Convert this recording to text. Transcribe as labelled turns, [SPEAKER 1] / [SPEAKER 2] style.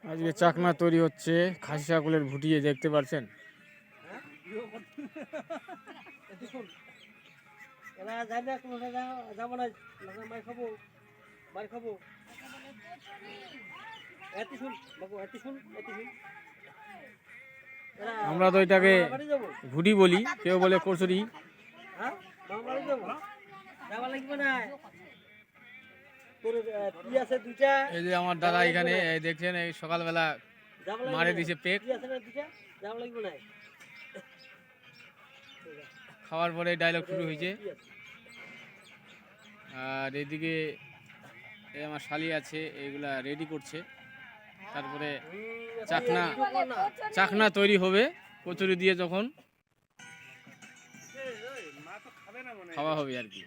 [SPEAKER 1] আজকে চাকনা তৈরি হচ্ছে খাসি ছাগলের ভুটিয়ে, দেখতে পাচ্ছেন। আমরা তো এটাকে ভুটি বলি, কেউ বলে কচুরি। এই যে আমার দাদা এখানে দেখছেন, এই সকালবেলা মারে দিছে পেক, খাওয়ার পরে ডায়লগ শুরু হয়েছে। আর এদিকে আমার শালি আছে, এইগুলা রেডি করছে। তারপরে চাকনা তৈরি হবে কচুরি দিয়ে, যখন খাওয়া হবে আর কি।